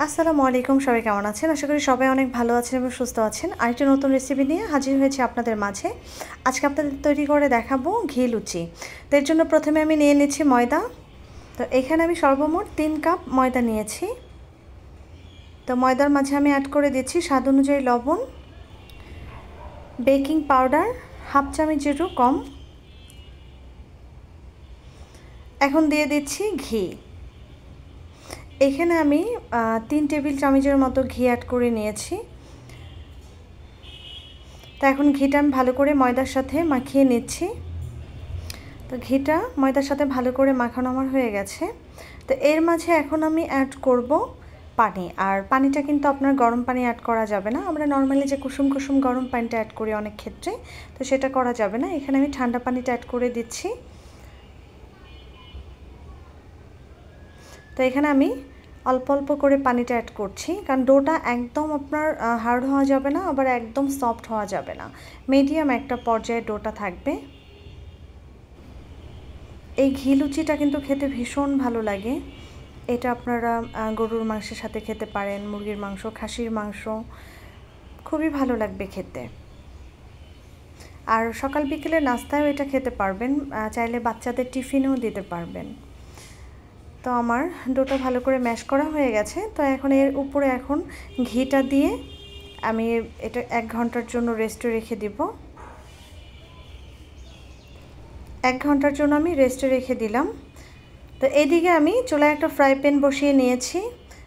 আসসালামু আলাইকুম, সবাই কেমন আছেন? আশা করি সবাই অনেক ভালো আছেন এবং সুস্থ আছেন। আরেকটি নতুন রেসিপি নিয়ে হাজির হয়েছি আপনাদের মাঝে। আজকে আপনাদের তৈরি করে দেখাবো ঘি লুচি। তো এর জন্য প্রথমে আমি নিয়ে নিচ্ছি ময়দা। তো এখানে আমি সর্বমোট 3 কাপ ময়দা নিয়েছি। তো ময়দার মাঝে আমি অ্যাড করে দিচ্ছি স্বাদ অনুযায়ী লবণ, বেকিং পাউডার হাফ চামচেরও কম। এখন দিয়ে দিচ্ছি ঘি। এখানে আমি 3 টেবিল চামচের মতো ঘি অ্যাড করে নিয়েছি। তো এখন ঘিটা আমি ভালো করে ময়দার সাথে মাখিয়ে নিচ্ছি। তো ঘিটা ময়দার সাথে ভালো করে মাখানো আমার হয়ে গেছে। তো এর মাঝে এখন আমি অ্যাড করব পানি। আর পানিটা কিন্তু আপনার গরম পানি অ্যাড করা যাবে না। আমরা নর্মালি যে কুসুম কুসুম গরম পানিটা অ্যাড করি অনেক ক্ষেত্রে, তো সেটা করা যাবে না। এখানে আমি ঠান্ডা পানিটা অ্যাড করে দিচ্ছি। তো এখানে আমি অল্প অল্প করে পানিটা অ্যাড করছি, কারণ ডোটা একদম আপনার হার্ড হওয়া যাবে না, আবার একদম সফট হওয়া যাবে না। মিডিয়াম একটা পর্যায়ে ডোটা থাকবে। এই ঘি লুচিটা কিন্তু খেতে ভীষণ ভালো লাগে। এটা আপনারা গরুর মাংসের সাথে খেতে পারেন, মুরগির মাংস, খাসির মাংস, খুবই ভালো লাগবে খেতে। আর সকাল বিকেলে নাস্তায়ও এটা খেতে পারবেন, চাইলে বাচ্চাদের টিফিনেও দিতে পারবেন। তো আমার ডোটা ভালো করে ম্যাশ করা হয়ে গেছে। তো এখন এর উপরে এখন ঘিটা দিয়ে আমি এটা 1 ঘন্টার জন্য রেস্টে রেখে দিব। 1 ঘন্টার জন্য আমি রেস্টে রেখে দিলাম। তো এদিকে আমি চুলায় একটা ফ্রাই প্যান বসিয়ে নিয়েছি।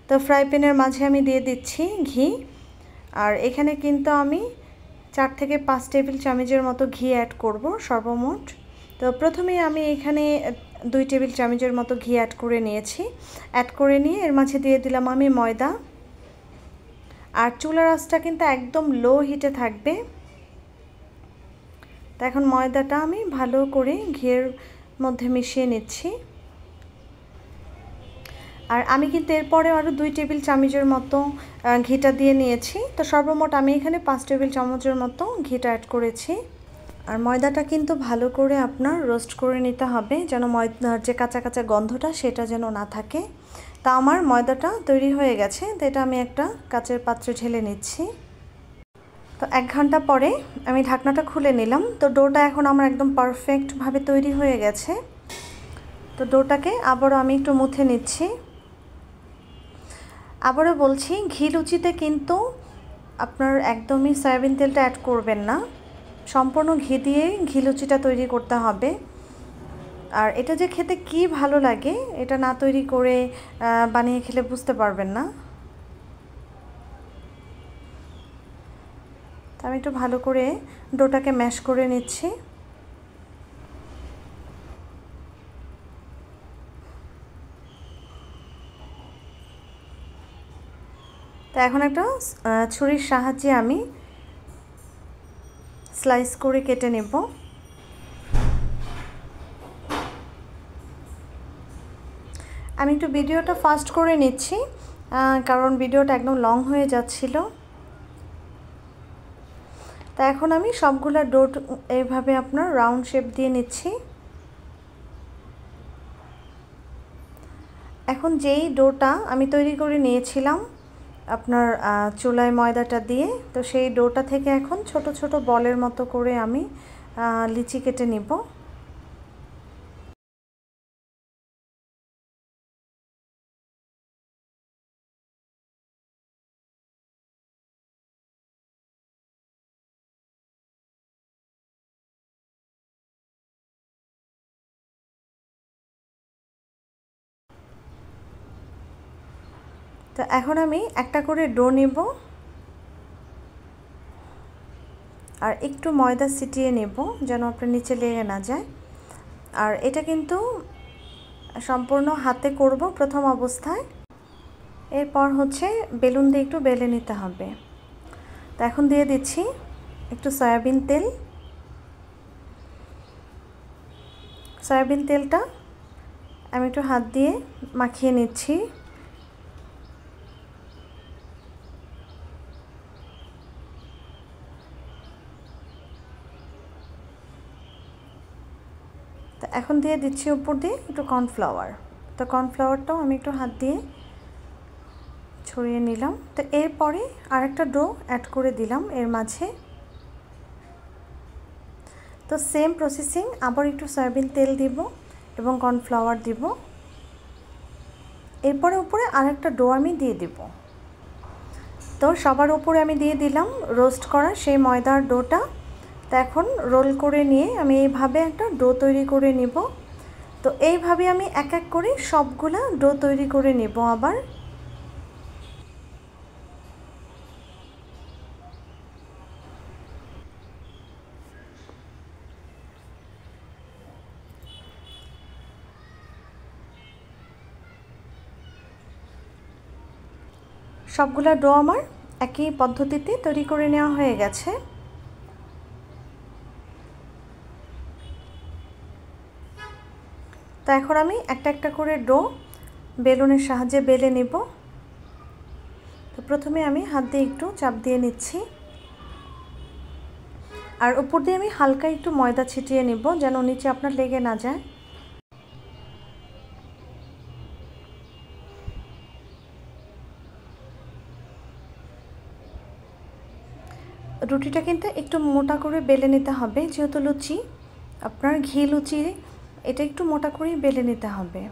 তো ফ্রাই প্যানের মাঝে আমি দিয়ে দিচ্ছি ঘি। আর এখানে কিন্তু আমি 4 থেকে 5 টেবিল চামচের মতো ঘি অ্যাড করব সর্বমোট। তো প্রথমেই আমি এখানে 2 টেবিল চামচের মতো ঘি অ্যাড করে নিয়েছি। অ্যাড করে নিয়ে এর মাঝে দিয়ে দিলাম আমি ময়দা। আর চুলার আঁচটা কিন্তু একদম লো হিটে থাকবে। তো এখন ময়দাটা আমি ভালো করে ঘিয়ের মধ্যে মিশিয়ে নিচ্ছি। আর আমি কিন্তু এরপরে আরও 2 টেবিল চামচের মতো ঘিটা দিয়ে নিয়েছি। তো সর্বমোট আমি এখানে 5 টেবিল চামচের মতো ঘিটা অ্যাড করেছি। আর ময়দাটা কিন্তু ভালো করে আপনার রোস্ট করে নিতে হবে, যেন ময়দার যে কাঁচা কাঁচা গন্ধটা সেটা যেন না থাকে। তা আমার ময়দাটা তৈরি হয়ে গেছে। তো এটা আমি একটা কাচের পাত্রে ঢেলে নিচ্ছি। তো 1 ঘন্টা পরে আমি ঢাকনাটা খুলে নিলাম। তো ডোটা এখন আমার একদম পারফেক্টভাবে তৈরি হয়ে গেছে। তো ডোটাকে আবারও আমি একটু মুথে নিচ্ছি। আবারও বলছি, ঘি লুচিতে কিন্তু আপনার একদমই সয়াবিন তেলটা অ্যাড করবেন না। সম্পূর্ণ ঘি দিয়ে ঘি লুচিটা তৈরি করতে হবে। আর এটা যে খেতে কি ভালো লাগে, এটা না তৈরি করে বানিয়ে খেলে বুঝতে পারবেন না। তো আমি একটু ভালো করে ডোটাকে ম্যাশ করে নিচ্ছি। তো এখন একটা ছুরির সাহায্যে আমি স্লাইস করে কেটে নেব। আমি একটু ভিডিওটা ফাস্ট করে নিচ্ছি, কারণ ভিডিওটা একদম লং হয়ে যাচ্ছিল। তো এখন আমি সবগুলা ডো এইভাবে আপনার রাউন্ড শেপ দিয়ে নিচ্ছি। এখন যেই ডোটা আমি তৈরি করে নিয়েছিলাম আপনার চুলায় ময়দাটা দিয়ে, তো সেই ডোটা থেকে এখন ছোট ছোট বলের মতো করে আমি লিচি কেটে নিব। তো এখন আমি একটা করে ডো নেব আর একটু ময়দা ছিটিয়ে নেব, যেন আপনার নিচে লেগে না যায়। আর এটা কিন্তু সম্পূর্ণ হাতে করব প্রথম অবস্থায়। এরপর হচ্ছে বেলুন দিয়ে একটু বেলে নিতে হবে। তো এখন দিয়ে দিচ্ছি একটু সয়াবিন তেল। সয়াবিন তেলটা আমি একটু হাত দিয়ে মাখিয়ে নিচ্ছি। তো এখন দিয়ে দিচ্ছি উপর দিয়ে একটু কর্নফ্লাওয়ার। তো কর্নফ্লাওয়ারটাও আমি একটু হাত দিয়ে ছড়িয়ে নিলাম। তো এরপরে আরেকটা ডো অ্যাড করে দিলাম এর মাঝে। তো সেম প্রসেসিং, আবার একটু সয়াবিন তেল দিব এবং কর্নফ্লাওয়ার দিব। এরপরে উপরে আরেকটা ডো আমি দিয়ে দিব। তো সবার উপরে আমি দিয়ে দিলাম রোস্ট করা সেই ময়দার ডোটা। তো এখন রোল করে নিয়ে আমি এইভাবে একটা ডো তৈরি করে নিব। তো এইভাবে আমি এক এক করে সবগুলা ডো তৈরি করে নেব। আবার সবগুলা ডো আমার একই পদ্ধতিতে তৈরি করে নেওয়া হয়ে গেছে। তো এখন আমি একটা একটা করে ডো বেলুনের সাহায্যে বেলে নেব। তো প্রথমে আমি হাত দিয়ে একটু চাপ দিয়ে নিচ্ছি, আর উপর দিয়ে আমি হালকা একটু ময়দা ছিটিয়ে নেব যেন নিচে আপনার লেগে না যায়। রুটিটা কিন্তু একটু মোটা করে বেলে নিতে হবে, যেহেতু লুচি আপনার ঘি লুচি, এটা একটু মোটা করেই বেলে নিতে হবে।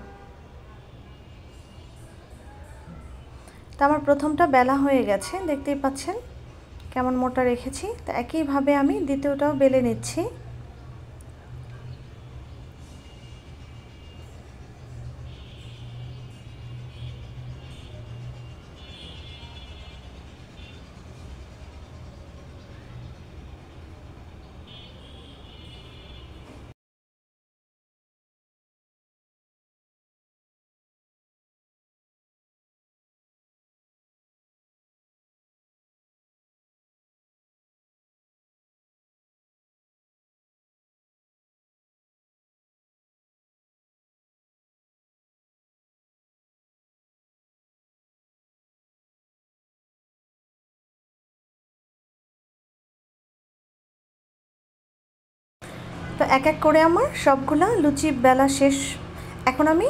তো আমার প্রথমটা বেলা হয়ে গেছে, দেখতেই পাচ্ছেন কেমন মোটা রেখেছি। তো একইভাবে আমি দ্বিতীয়টাও বেলে নিচ্ছি। তো এক এক করে আমার সবগুলা লুচি বেলা শেষ। এখন আমি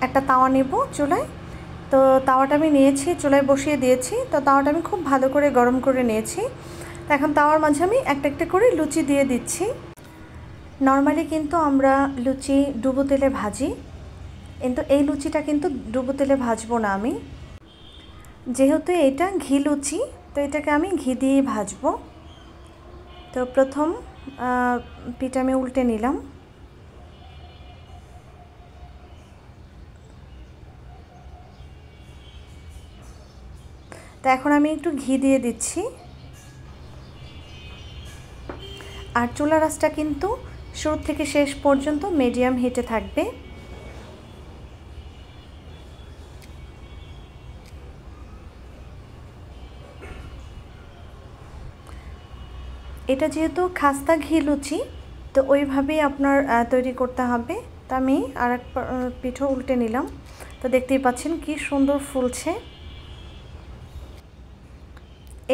একটা তাওয়া নেব চুলায়। তো তাওয়াটা আমি নিয়েছি, চুলায় বসিয়ে দিয়েছি। তো তাওয়াটা আমি খুব ভালো করে গরম করে নিয়েছি। তো এখন তাওয়ার মাঝে আমি একটা একটা করে লুচি দিয়ে দিচ্ছি। নর্মালি কিন্তু আমরা লুচি ডুবো তেলে ভাজি, কিন্তু এই লুচিটা কিন্তু ডুবো তেলে ভাজবো না আমি, যেহেতু এটা ঘি লুচি। তো এটাকে আমি ঘি দিয়েই ভাজবো। তো প্রথম পিঠা আমি উল্টে নিলাম। তো এখন আমি একটু ঘি দিয়ে দিচ্ছি। আর চুলার আঁচটা কিন্তু শুরু থেকে শেষ পর্যন্ত মিডিয়াম হিটে থাকবে। এটা যেহেতু খাস্তা ঘি লুচি, তো ওইভাবেই আপনার তৈরি করতে হবে। তো আমি আর এক পিঠো উল্টে নিলাম। তো দেখতেই পাচ্ছেন কি সুন্দর ফুলছে।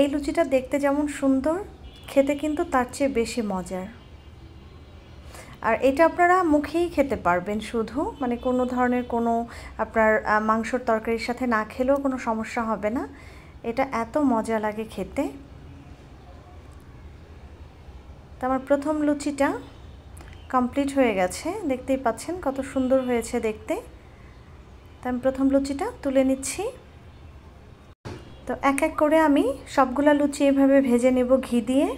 এই লুচিটা দেখতে যেমন সুন্দর, খেতে কিন্তু তার চেয়ে বেশি মজার। আর এটা আপনারা মুখেই খেতে পারবেন, শুধু মানে কোনো ধরনের কোনো আপনার মাংসর তরকারির সাথে না খেলেও কোনো সমস্যা হবে না। এটা এত মজা লাগে খেতে। তো আমার প্রথম লুচিটা কমপ্লিট হয়ে গেছে, দেখতেই পাচ্ছেন কত সুন্দর হয়েছে দেখতে। তো আমি প্রথম লুচিটা তুলে নিচ্ছি। তো এক এক করে আমি সবগুলা লুচি এভাবে ভেজে নেব ঘি দিয়ে।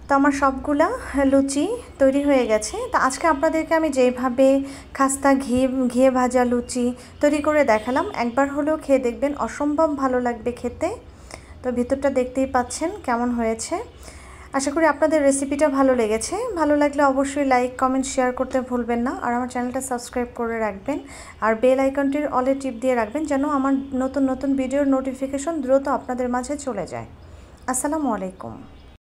তো আমার সবগুলা লুচি তৈরি হয়ে গেছে। তো আজকে আপনাদেরকে আমি যেভাবে খাস্তা ঘিয়ে ভাজা লুচি তৈরি করে দেখালাম, একবার হলেও খেয়ে দেখবেন, অসম্ভব ভালো লাগবে খেতে। তো ভিতরটা দেখতেই পাচ্ছেন কেমন হয়েছে। আশা করি আপনাদের রেসিপিটা ভালো লেগেছে। ভালো লাগলে অবশ্যই লাইক, কমেন্ট, শেয়ার করতে ভুলবেন না। আর আমার চ্যানেলটা সাবস্ক্রাইব করে রাখবেন, আর বেল আইকনটির অলে টিপ দিয়ে রাখবেন, যেন আমার নতুন নতুন ভিডিওর নোটিফিকেশন দ্রুত আপনাদের মাঝে চলে যায়। আসসালামু আলাইকুম।